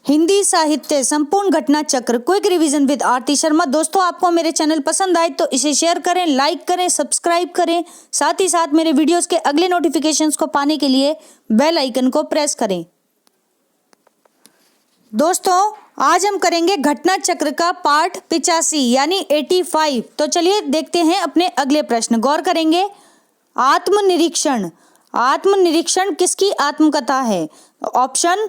हिंदी साहित्य संपूर्ण घटना चक्र क्विक रिवीजन विद आरती शर्मा। दोस्तों, आपको मेरे चैनल पसंद आए तो इसे शेयर करें, लाइक करें, सब्सक्राइब करें। साथ ही साथ मेरे वीडियोस के अगले नोटिफिकेशंस को पाने के लिए बेल आइकन को प्रेस करें। दोस्तों, आज हम करेंगे घटना चक्र का पार्ट 85 यानी 85। तो चलिए देखते हैं अपने अगले प्रश्न। गौर करेंगे। आत्मनिरीक्षण। आत्मनिरीक्षण किसकी आत्मकथा है? ऑप्शन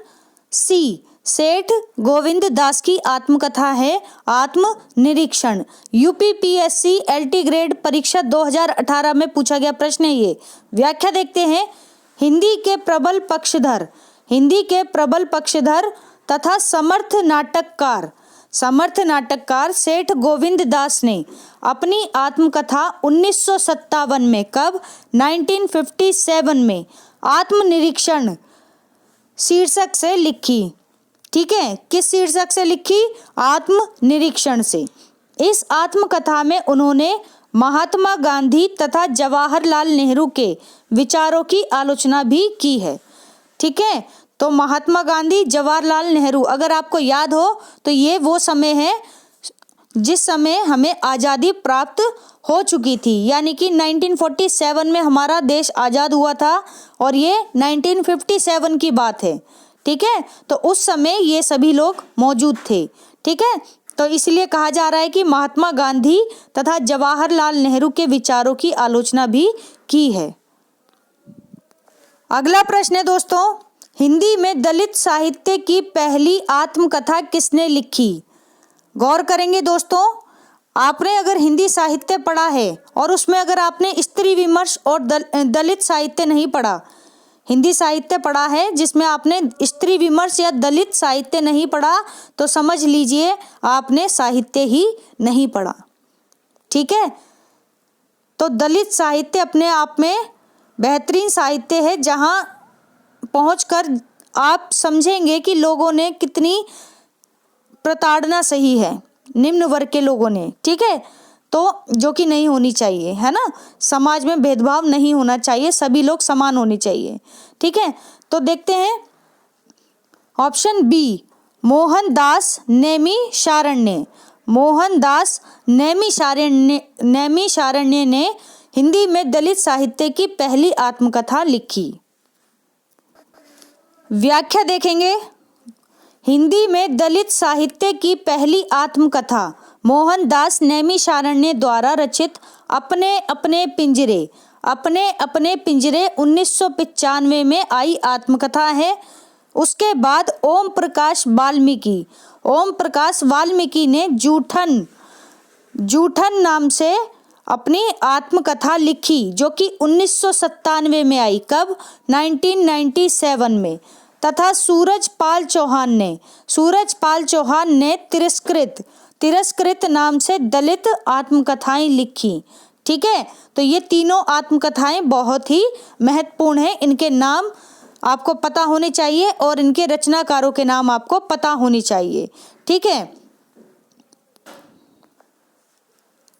सी, सेठ गोविंद दास की आत्मकथा है आत्मनिरीक्षण। यूपीपीएससी एलटी ग्रेड परीक्षा 2018 में पूछा गया प्रश्न है ये। व्याख्या देखते हैं। हिंदी के प्रबल पक्षधर, हिंदी के प्रबल पक्षधर तथा समर्थ नाटककार सेठ गोविंद दास ने अपनी आत्मकथा 1957 में, कब? 1957 में आत्मनिरीक्षण शीर्षक से लिखी। ठीक है, किस शीर्षक से लिखी? आत्मनिरीक्षण से। इस आत्मकथा में उन्होंने महात्मा गांधी तथा जवाहरलाल नेहरू के विचारों की आलोचना भी की है। ठीक है, तो महात्मा गांधी, जवाहरलाल नेहरू, अगर आपको याद हो तो ये वो समय है जिस समय हमें आज़ादी प्राप्त हो चुकी थी, यानी कि 1947 में हमारा देश आज़ाद हुआ था और ये 1957 की बात है। ठीक है, तो उस समय ये सभी लोग मौजूद थे। ठीक है, तो इसलिए कहा जा रहा है कि महात्मा गांधी तथा जवाहरलाल नेहरू के विचारों की आलोचना भी की है। अगला प्रश्न है दोस्तों, हिंदी में दलित साहित्य की पहली आत्मकथा किसने लिखी? गौर करेंगे दोस्तों, आपने अगर हिंदी साहित्य पढ़ा है और उसमें अगर आपने स्त्री विमर्श और दलित साहित्य नहीं पढ़ा, हिंदी साहित्य पढ़ा है जिसमें आपने स्त्री विमर्श या दलित साहित्य नहीं पढ़ा, तो समझ लीजिए आपने साहित्य ही नहीं पढ़ा। ठीक है, तो दलित साहित्य अपने आप में बेहतरीन साहित्य है, जहां पहुंचकर आप समझेंगे कि लोगों ने कितनी प्रताड़ना सही है, निम्न वर्ग के लोगों ने। ठीक है, तो जो कि नहीं होनी चाहिए, है ना। समाज में भेदभाव नहीं होना चाहिए, सभी लोग समान होने चाहिए। ठीक है, तो देखते हैं ऑप्शन बी, मोहनदास नैमिषारण्य। मोहनदास नैमिषारण्य ने हिंदी में दलित साहित्य की पहली आत्मकथा लिखी। व्याख्या देखेंगे। हिंदी में दलित साहित्य की पहली आत्मकथा मोहनदास नैमिषारण्य द्वारा रचित अपने अपने पिंजरे 1995 में आई आत्मकथा है। उसके बाद ओम प्रकाश वाल्मीकि ने जूठन नाम से अपनी आत्मकथा लिखी, जो कि 1997 में आई, कब? 1997 में। तथा सूरजपाल चौहान ने तिरस्कृत नाम से दलित आत्मकथाएं लिखी। ठीक है, तो ये तीनों आत्मकथाएं बहुत ही महत्वपूर्ण हैं। इनके नाम आपको पता होने चाहिए और इनके रचनाकारों के नाम आपको पता होने चाहिए। ठीक है,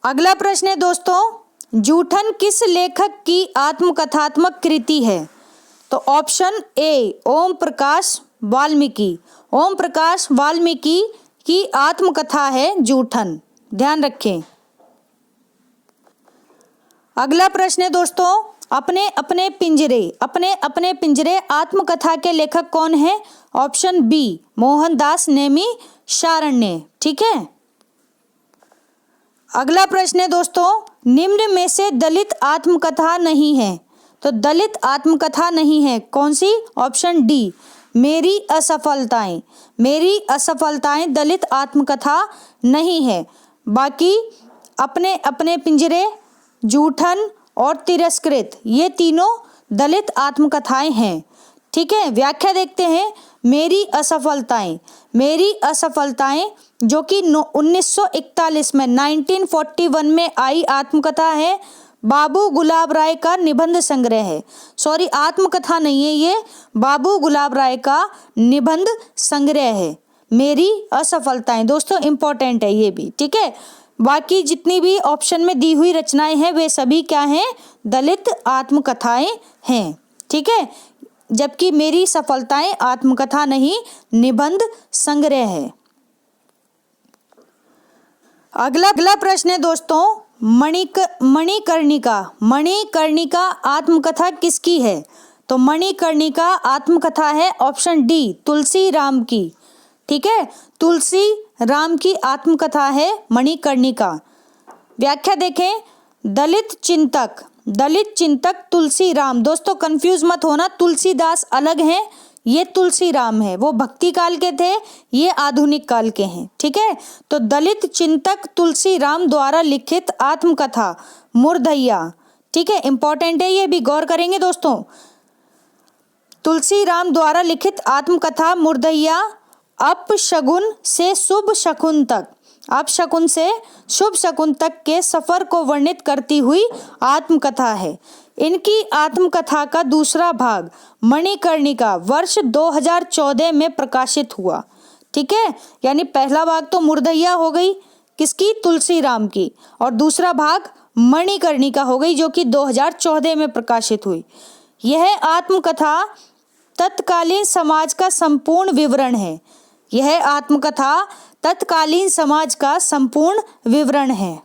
अगला प्रश्न है दोस्तों, जूठन किस लेखक की आत्मकथात्मक कृति है? तो ऑप्शन ए, ओम प्रकाश वाल्मीकि की आत्मकथा है जूठन। ध्यान रखें। अगला प्रश्न है दोस्तों, अपने अपने पिंजरे आत्मकथा के लेखक कौन है? Option B, Mohandas Naimisharanya. ठीक है, अगला प्रश्न है दोस्तों, निम्न में से दलित आत्मकथा नहीं है। तो दलित आत्मकथा नहीं है, कौन सी? ऑप्शन डी, मेरी असफलताएं दलित आत्मकथा नहीं है। बाकी अपने अपने पिंजरे, जूठन और तिरस्कृत, ये तीनों दलित आत्मकथाएं हैं। ठीक है, व्याख्या देखते हैं। मेरी असफलताएं जो कि 1941 में 1941 में आई आत्मकथा है। बाबू गुलाब राय का निबंध संग्रह है। सॉरी, आत्मकथा नहीं है ये, बाबू गुलाब राय का निबंध संग्रह है मेरी असफलताएं। दोस्तों, इंपॉर्टेंट है ये भी। ठीक है, बाकी जितनी भी ऑप्शन में दी हुई रचनाएं हैं वे सभी क्या हैं? दलित आत्मकथाएं हैं। ठीक है, जबकि मेरी सफलताएं आत्मकथा नहीं निबंध संग्रह है। अगला प्रश्न है दोस्तों, मणिकर्णिका आत्मकथा किसकी है? तो मणिकर्णिका आत्मकथा है ऑप्शन डी तुलसी राम की। ठीक है, तुलसी राम की आत्मकथा है मणिकर्णिका। व्याख्या देखें, दलित चिंतक तुलसी राम। दोस्तों कंफ्यूज मत होना, तुलसीदास अलग हैं, ये तुलसी राम है, वो भक्ति काल के थे, ये आधुनिक काल के हैं। ठीक है, तो दलित चिंतक तुलसी राम द्वारा लिखित आत्मकथा मुर्दैया। ठीक है, इंपॉर्टेंट है, ये भी गौर करेंगे दोस्तों। तुलसी राम द्वारा लिखित आत्मकथा मुर्दैया अपशगुन से शुभ शकुन तक, अपशकुन से शुभ शकुन तक के सफर को वर्णित करती हुई आत्मकथा है। इनकी आत्मकथा का दूसरा भाग मणिकर्णिका वर्ष 2014 में प्रकाशित हुआ। ठीक है, यानी पहला भाग तो मुर्दैया हो गई किसकी? तुलसी राम की, और दूसरा भाग मणिकर्णिका हो गई जो कि 2014 में प्रकाशित हुई। यह आत्मकथा तत्कालीन समाज का संपूर्ण विवरण है। यह आत्मकथा तत्कालीन समाज का संपूर्ण विवरण है।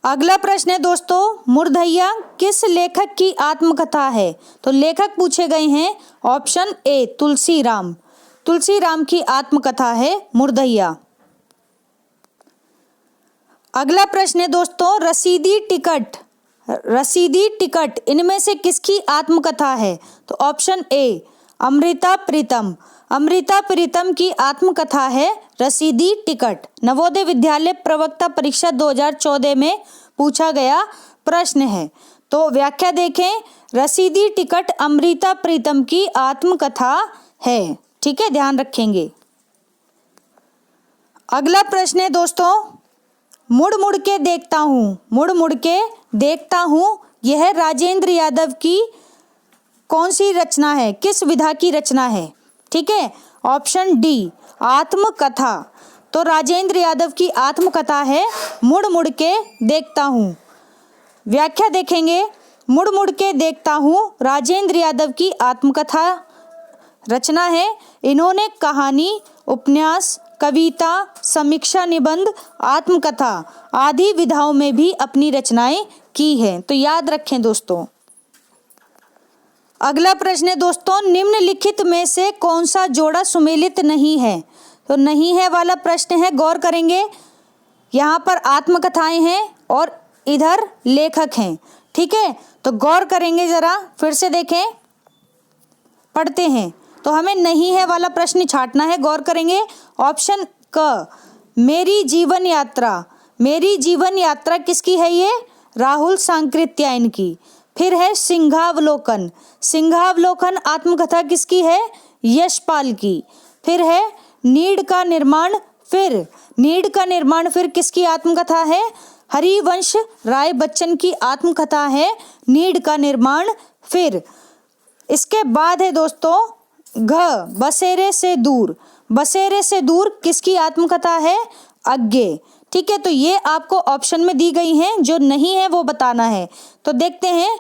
अगला प्रश्न है दोस्तों, मुर्दैया किस लेखक की आत्मकथा है? तो लेखक पूछे गए हैं ऑप्शन ए तुलसी राम की आत्मकथा है मुर्दैया। अगला प्रश्न है दोस्तों, रसीदी टिकट इनमें से किसकी आत्मकथा है? तो ऑप्शन ए अमृता प्रीतम की आत्मकथा है रसीदी टिकट। नवोदय विद्यालय प्रवक्ता परीक्षा 2014 में पूछा गया प्रश्न है। तो व्याख्या देखें, रसीदी टिकट अमृता प्रीतम की आत्मकथा है। ठीक है, ध्यान रखेंगे। अगला प्रश्न है दोस्तों, मुड़ मुड़ के देखता हूँ यह राजेंद्र यादव की कौन सी रचना है? किस विधा की रचना है? ठीक है, ऑप्शन डी आत्मकथा। तो राजेंद्र यादव की आत्मकथा है मुड़ मुड़ के देखता हूँ। व्याख्या देखेंगे, मुड़ मुड़ के देखता हूँ राजेंद्र यादव की आत्मकथा रचना है। इन्होंने कहानी, उपन्यास, कविता, समीक्षा निबंध, आत्मकथा आदि विधाओं में भी अपनी रचनाएं की हैं। तो याद रखें दोस्तों। अगला प्रश्न है दोस्तों, निम्नलिखित में से कौन सा जोड़ा सुमेलित नहीं है? तो नहीं है वाला प्रश्न है, गौर करेंगे। यहाँ पर आत्मकथाएं हैं और इधर लेखक हैं। ठीक है, तो गौर करेंगे, जरा फिर से देखें, पढ़ते हैं। तो हमें नहीं है वाला प्रश्न छांटना है, गौर करेंगे। ऑप्शन क मेरी जीवन यात्रा किसकी है? ये राहुल सांकृत्यायन की। फिर है सिंहावलोकन आत्मकथा किसकी है? यशपाल की। फिर है नीड़ का निर्माण फिर किसकी आत्मकथा है? हरिवंश राय बच्चन की आत्मकथा है नीड़ का निर्माण फिर। इसके बाद है दोस्तों बसेरे से दूर किसकी आत्मकथा है? अज्ञे। ठीक है, तो ये आपको ऑप्शन में दी गई हैं, जो नहीं है वो बताना है। तो देखते हैं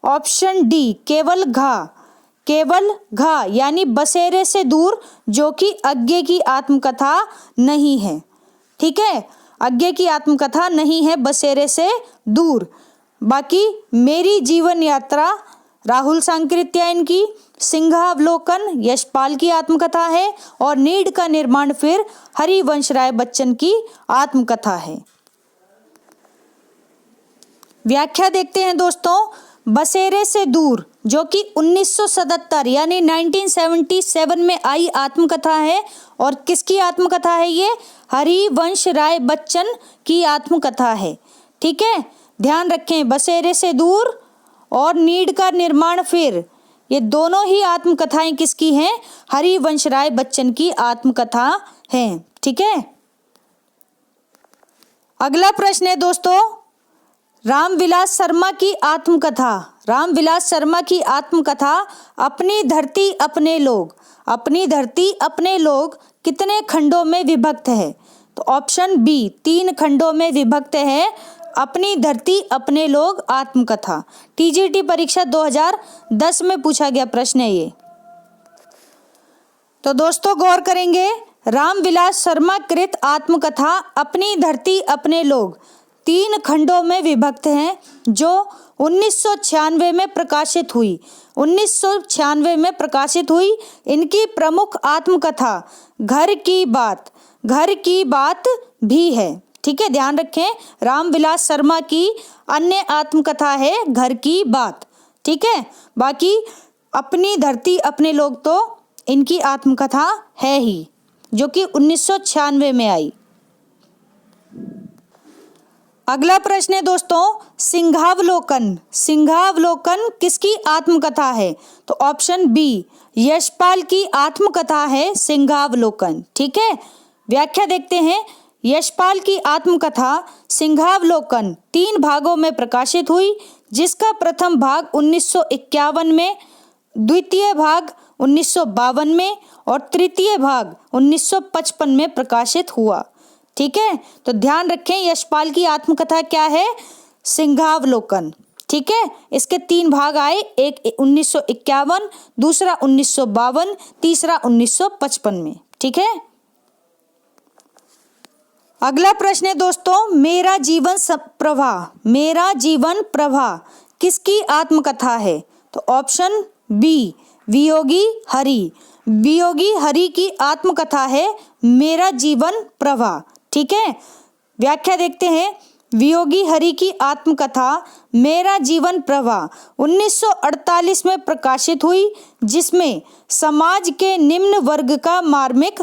ऑप्शन डी केवल घा यानी बसेरे से दूर, जो कि अज्ञे की आत्मकथा नहीं है। ठीक है, अज्ञे की आत्मकथा नहीं है बसेरे से दूर। बाकी मेरी जीवन यात्रा राहुल सांकृत्यायन की, सिंहावलोकन यशपाल की आत्मकथा है, और नीड़ का निर्माण फिर हरिवंश राय बच्चन की आत्मकथा है। व्याख्या देखते हैं दोस्तों, बसेरे से दूर जो कि 1977 यानी 1977 में आई आत्मकथा है, और किसकी आत्मकथा है? ये हरिवंश राय बच्चन की आत्मकथा है। ठीक है, ध्यान रखें, बसेरे से दूर और नीड़ का निर्माण फिर, ये दोनों ही आत्मकथाएं किसकी हैं? हरिवंश राय बच्चन की आत्मकथा हैं। ठीक है, अगला प्रश्न है दोस्तों, रामविलास शर्मा की आत्मकथा अपनी धरती अपने लोग कितने खंडों में विभक्त है? तो ऑप्शन बी 3 खंडों में विभक्त है। अपनी धरती अपने लोग आत्मकथा। टीजीटी परीक्षा 2010 में पूछा गया प्रश्न है ये। तो दोस्तों गौर करेंगे, रामविलास शर्मा कृत आत्मकथा अपनी धरती अपने लोग 3 खंडों में विभक्त हैं, जो 1996 में प्रकाशित हुई। 1996 में प्रकाशित हुई। इनकी प्रमुख आत्मकथा घर की बात भी है। ठीक है, ध्यान रखें, रामविलास शर्मा की अन्य आत्मकथा है घर की बात। ठीक है, बाकी अपनी धरती अपने लोग तो इनकी आत्मकथा है ही, जो कि 1996 में आई। अगला प्रश्न है दोस्तों, सिंहावलोकन किसकी आत्मकथा है? तो ऑप्शन बी, यशपाल की आत्मकथा है सिंहावलोकन। ठीक है, व्याख्या देखते हैं। यशपाल की आत्मकथा सिंहावलोकन 3 भागों में प्रकाशित हुई, जिसका प्रथम भाग 1951 में, द्वितीय भाग 1952 में और तृतीय भाग 1955 में प्रकाशित हुआ। ठीक है, तो ध्यान रखें, यशपाल की आत्मकथा क्या है? सिंहावलोकन। ठीक है, इसके 3 भाग आए, एक 1951, दूसरा 1952, तीसरा 1955 में। ठीक है, अगला प्रश्न है दोस्तों, मेरा जीवन प्रभा किसकी आत्मकथा है? तो ऑप्शन बी, वियोगी हरि की आत्मकथा है मेरा जीवन प्रभा। ठीक है, व्याख्या देखते हैं। वियोगी हरि की आत्मकथा मेरा जीवन प्रभा 1948 में प्रकाशित हुई, जिसमें समाज के निम्न वर्ग का मार्मिक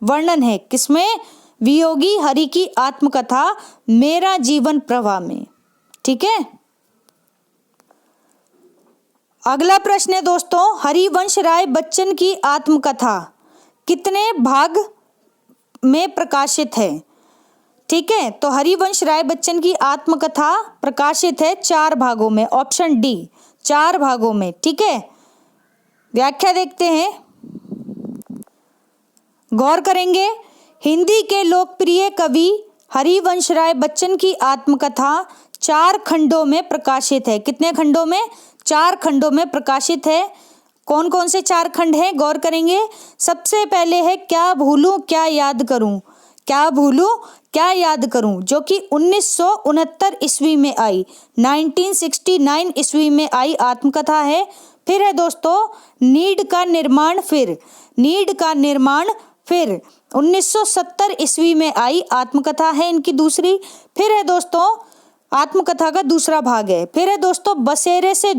वर्णन है। किसमें? वियोगी हरि की आत्मकथा मेरा जीवन प्रभा में। ठीक है, अगला प्रश्न है दोस्तों, हरिवंश राय बच्चन की आत्मकथा कितने भाग में प्रकाशित है? ठीक है, तो हरिवंश राय बच्चन की आत्मकथा प्रकाशित है 4 भागों में। ऑप्शन डी, 4 भागों में। ठीक है, व्याख्या देखते हैं, गौर करेंगे। हिंदी के लोकप्रिय कवि हरिवंश राय बच्चन की आत्मकथा 4 खंडों में प्रकाशित है। कितने खंडों में? 4 खंडों में प्रकाशित है। कौन कौन से 4 खंड हैं? गौर करेंगे। सबसे पहले है क्या भूलूं क्या याद करूं, जो कि 1969 ईस्वी में आई, 1969 ईस्वी में आई आत्मकथा है। फिर है दोस्तों नीड का निर्माण फिर 1970 ईस्वी में आई आत्मकथा है इनकी दूसरी। फिर है दोस्तों आत्मकथा का दूसरा भाग है। फिर है दोस्तों बसेरे से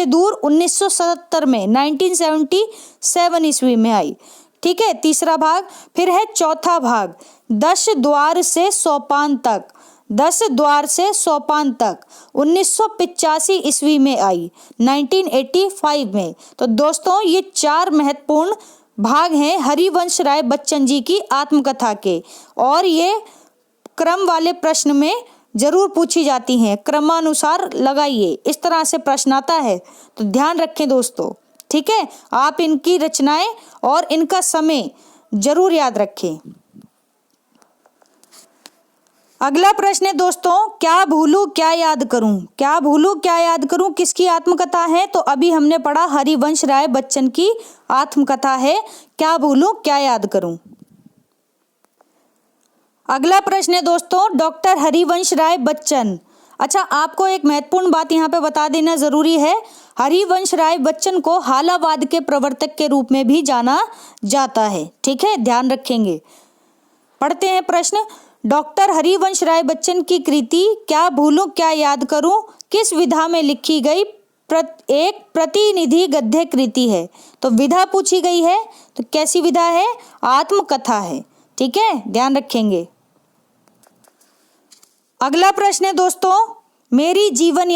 दूर 1977 में, 1977 ईस्वी में आई। ठीक है, तीसरा भाग। फिर है चौथा भाग 10 द्वार से सोपान तक 1985 ईस्वी में आई, 1985 में। तो दोस्तों ये 4 महत्वपूर्ण भाग हैं हरिवंश राय बच्चन जी की आत्मकथा के, और ये क्रम वाले प्रश्न में जरूर पूछी जाती हैं। क्रमानुसार लगाइए, इस तरह से प्रश्न आता है, तो ध्यान रखें दोस्तों। ठीक है, आप इनकी रचनाएं और इनका समय जरूर याद रखें। अगला प्रश्न है दोस्तों, क्या भूलूं क्या याद करूं किसकी आत्मकथा है? तो अभी हमने पढ़ा हरिवंश राय बच्चन की आत्मकथा है क्या भूलूं क्या याद करूं। अगला प्रश्न है दोस्तों, डॉक्टर हरिवंश राय बच्चन। अच्छा, आपको एक महत्वपूर्ण बात यहाँ पे बता देना जरूरी है। हरिवंश राय बच्चन को हालावाद के प्रवर्तक के रूप में भी जाना जाता है। ठीक है, ध्यान रखेंगे। पढ़ते हैं प्रश्न। डॉक्टर हरिवंश राय बच्चन की कृति क्या भूलूं क्या याद करूं किस विधा में लिखी गई एक प्रतिनिधि गद्य कृति है? तो विधा पूछी गई है, तो कैसी विधा है? आत्मकथा है। ठीक है, ध्यान रखेंगे। अगला प्रश्न है दोस्तों, मेरी जीवन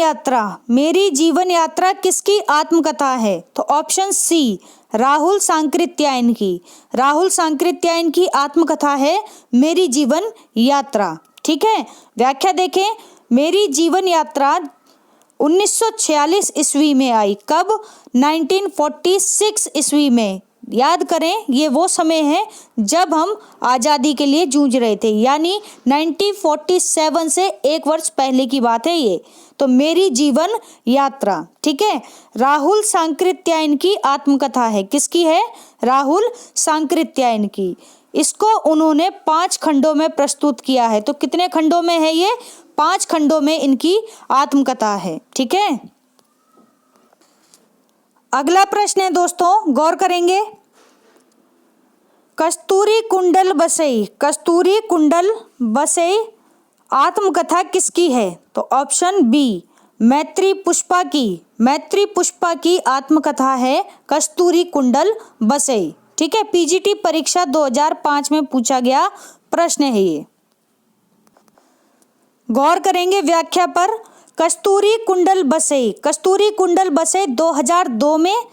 यात्रा किसकी आत्मकथा है? तो ऑप्शन सी, राहुल सांकृत्यायन की आत्मकथा है मेरी जीवन यात्रा। ठीक है, व्याख्या देखें। मेरी जीवन यात्रा 1946 ईस्वी में आई। कब? 1946 ईस्वी में। याद करें, ये वो समय है जब हम आज़ादी के लिए जूझ रहे थे, यानी 1947 से 1 वर्ष पहले की बात है ये। तो मेरी जीवन यात्रा, ठीक है। राहुल सांकृत्यायन की आत्मकथा है। किसकी है? राहुल सांकृत्यायन की। इसको उन्होंने 5 खंडों में प्रस्तुत किया है। तो कितने खंडों में है ये? 5 खंडों में इनकी आत्मकथा है, ठीक है। अगला प्रश्न है दोस्तों, गौर करेंगे। कस्तूरी कुंडल बसई, कस्तूरी कुंडल बसई आत्मकथा किसकी है? तो ऑप्शन बी, मैत्री पुष्पा की। मैत्री पुष्पा की आत्मकथा है कस्तूरी कुंडल बसई, ठीक है। पीजीटी परीक्षा 2005 में पूछा गया प्रश्न है ये। गौर करेंगे व्याख्या पर। कस्तूरी कुंडल बसई, कस्तूरी कुंडल बसई 2002 में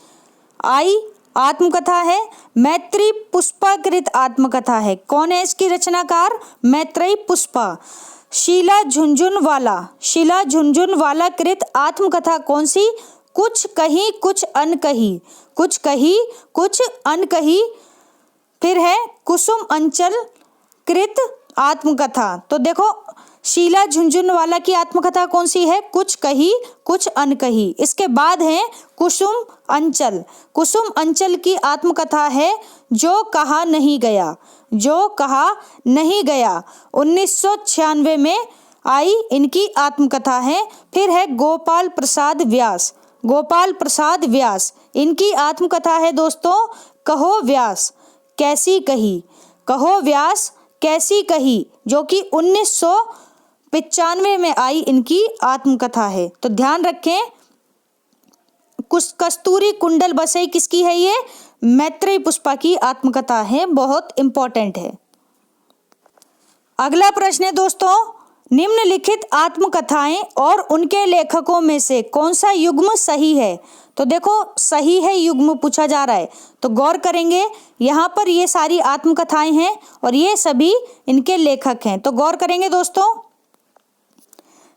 आई आत्मकथा है। मैत्री पुष्पाकृत आत्मकथा है। कौन है इसकी रचनाकार? मैत्रेयी पुष्पा। शीला झुनझुनवाला, शीला झुनझुनवाला कृत आत्मकथा कौन सी? कुछ कही कुछ अनकही, कुछ कही कुछ अनकही। फिर है कुसुम अंचल कृत आत्मकथा। तो देखो, शीला झुनझुनवाला की आत्मकथा कौन सी है? कुछ कही कुछ अनकही। इसके बाद है कुसुम अंचल। कुसुम अंचल की आत्मकथा है जो कहा नहीं गया, जो कहा नहीं गया। 1996 में आई इनकी आत्मकथा है। फिर है गोपाल प्रसाद व्यास, गोपाल प्रसाद व्यास, इनकी आत्मकथा है दोस्तों कहो व्यास कैसी कही, कहो व्यास कैसी कही, जो कि 1995 में आई इनकी आत्मकथा है। तो ध्यान रखें, कस्तूरी कुंडल बसई किसकी है? ये मैत्रेयी पुष्पा की आत्मकथा है, बहुत इंपॉर्टेंट है। अगला प्रश्न है दोस्तों, निम्नलिखित आत्मकथाएं और उनके लेखकों में से कौन सा युग्म सही है? तो देखो, सही है युग्म पूछा जा रहा है, तो गौर करेंगे। यहाँ पर ये सारी आत्मकथाएं हैं और ये सभी इनके लेखक हैं। तो गौर करेंगे दोस्तों,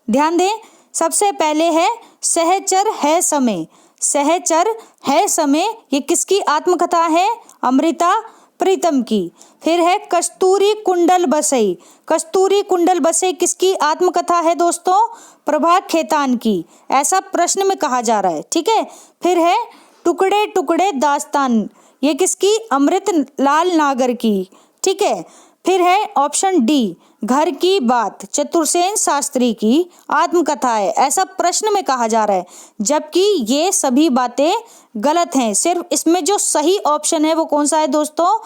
ध्यान दें। सबसे पहले है सहचर है समय, सहचर है समय, ये किसकी आत्मकथा है? अमृता प्रीतम की। फिर है कस्तूरी कुंडल बसई, कस्तूरी कुंडल बसई किसकी आत्मकथा है दोस्तों? प्रभा खेतान की, ऐसा प्रश्न में कहा जा रहा है, ठीक है। फिर है टुकड़े टुकड़े दास्तान, ये किसकी? अमृत लाल नागर की, ठीक है। फिर है ऑप्शन डी, घर की बात, चतुर्सेन शास्त्री की आत्मकथा है, ऐसा प्रश्न में कहा जा रहा है, जबकि ये सभी बातें गलत हैं। सिर्फ इसमें जो सही ऑप्शन है वो कौन सा है दोस्तों?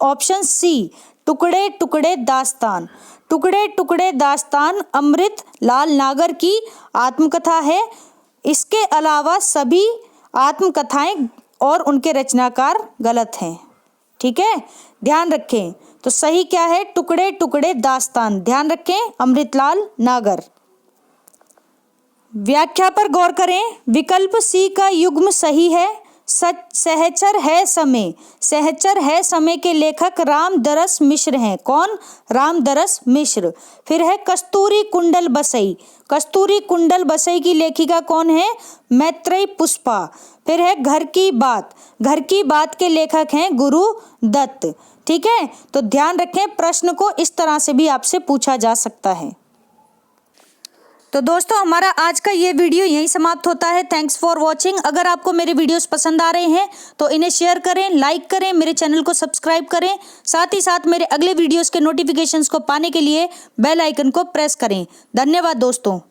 ऑप्शन सी, टुकड़े टुकड़े दास्तान। टुकड़े टुकड़े दास्तान अमृत लाल नागर की आत्मकथा है। इसके अलावा सभी आत्मकथाएं और उनके रचनाकार गलत हैं, ठीक है, ध्यान रखें। तो सही क्या है? टुकड़े टुकड़े दास्तान, ध्यान रखें, अमृतलाल नागर। व्याख्या पर गौर करें। विकल्प सी का युग्म सही है। सहचर है समय, सहचर है समय के लेखक रामदरस मिश्र हैं। कौन? रामदरस मिश्र। फिर है कस्तूरी कुंडल बसई, कस्तूरी कुंडल बसई की लेखिका कौन है? मैत्रेयी पुष्पा। फिर है घर की बात, घर की बात के लेखक हैं गुरु दत्त, ठीक है। तो ध्यान रखें, प्रश्न को इस तरह से भी आपसे पूछा जा सकता है। तो दोस्तों, हमारा आज का ये वीडियो यहीं समाप्त होता है। Thanks for watching. अगर आपको मेरे वीडियोस पसंद आ रहे हैं तो इन्हें शेयर करें, लाइक करें, मेरे चैनल को सब्सक्राइब करें। साथ ही साथ मेरे अगले वीडियोस के नोटिफिकेशंस को पाने के लिए बेल आइकन को प्रेस करें। धन्यवाद दोस्तों।